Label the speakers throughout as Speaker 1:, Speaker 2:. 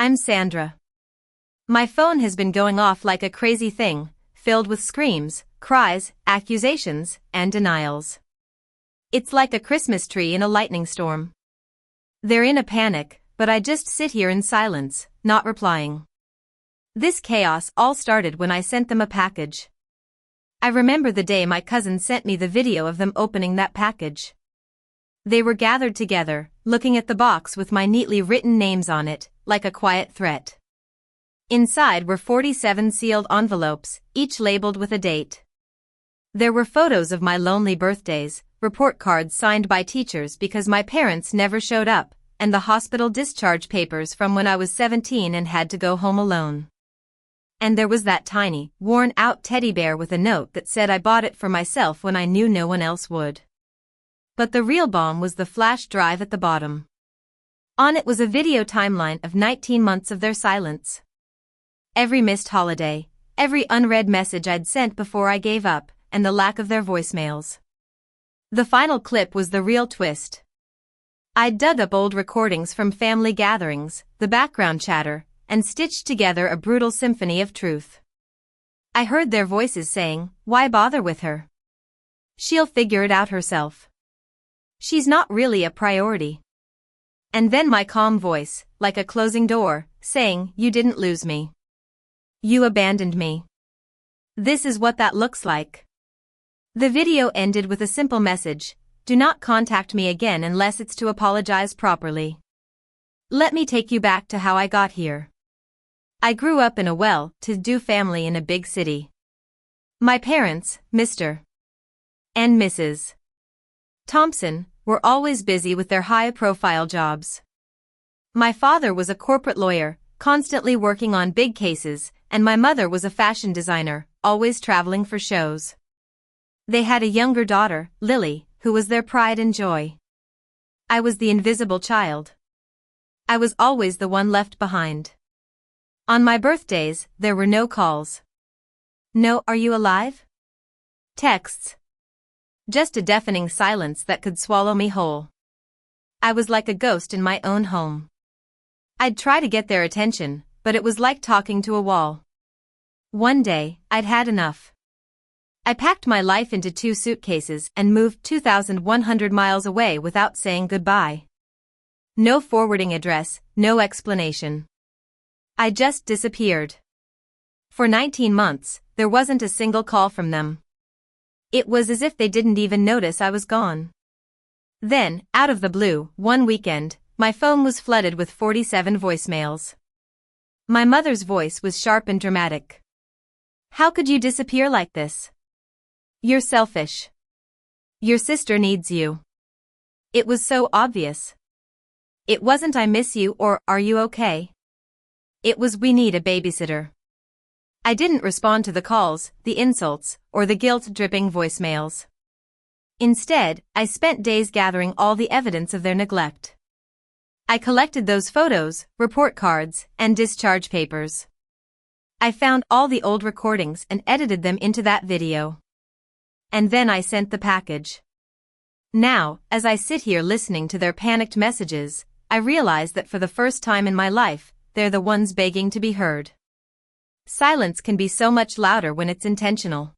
Speaker 1: I'm Sandra. My phone has been going off like a crazy thing, filled with screams, cries, accusations, and denials. It's like a Christmas tree in a lightning storm. They're in a panic, but I just sit here in silence, not replying. This chaos all started when I sent them a package. I remember the day my cousin sent me the video of them opening that package. They were gathered together, looking at the box with my neatly written names on it, like a quiet threat. Inside were 47 sealed envelopes, each labeled with a date. There were photos of my lonely birthdays, report cards signed by teachers because my parents never showed up, and the hospital discharge papers from when I was 17 and had to go home alone. And there was that tiny, worn-out teddy bear with a note that said I bought it for myself when I knew no one else would. But the real bomb was the flash drive at the bottom. On it was a video timeline of 19 months of their silence. Every missed holiday, every unread message I'd sent before I gave up, and the lack of their voicemails. The final clip was the real twist. I'd dug up old recordings from family gatherings, the background chatter, and stitched together a brutal symphony of truth. I heard their voices saying, "Why bother with her? She'll figure it out herself. She's not really a priority." And then my calm voice, like a closing door, saying, "You didn't lose me. You abandoned me. This is what that looks like." The video ended with a simple message: "Do not contact me again unless it's to apologize properly. Let me take you back to how I got here. I grew up in a well-to-do family in a big city. My parents, Mr. and Mrs. Thompson, were always busy with their high-profile jobs. My father was a corporate lawyer, constantly working on big cases, and my mother was a fashion designer, always traveling for shows. They had a younger daughter, Lily, who was their pride and joy. I was the invisible child. I was always the one left behind. On my birthdays, there were no calls. No "Are you alive?" texts. Just a deafening silence that could swallow me whole. I was like a ghost in my own home. I'd try to get their attention, but it was like talking to a wall. One day, I'd had enough. I packed my life into 2 suitcases and moved 2,100 miles away without saying goodbye. No forwarding address, no explanation. I just disappeared. For 19 months, there wasn't a single call from them. It was as if they didn't even notice I was gone. Then, out of the blue, one weekend, my phone was flooded with 47 voicemails. My mother's voice was sharp and dramatic. "How could you disappear like this? You're selfish. Your sister needs you." It was so obvious. It wasn't "I miss you" or "Are you okay?" It was "We need a babysitter." I didn't respond to the calls, the insults, or the guilt-dripping voicemails. Instead, I spent days gathering all the evidence of their neglect. I collected those photos, report cards, and discharge papers. I found all the old recordings and edited them into that video. And then I sent the package. Now, as I sit here listening to their panicked messages, I realize that for the first time in my life, they're the ones begging to be heard. Silence can be so much louder when it's intentional.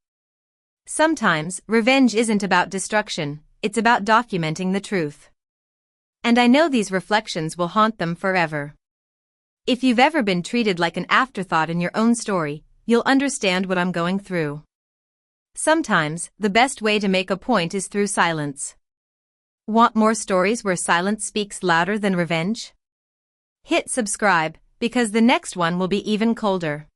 Speaker 1: Sometimes, revenge isn't about destruction, it's about documenting the truth. And I know these reflections will haunt them forever. If you've ever been treated like an afterthought in your own story, you'll understand what I'm going through. Sometimes, the best way to make a point is through silence. Want more stories where silence speaks louder than revenge? Hit subscribe, because the next one will be even colder.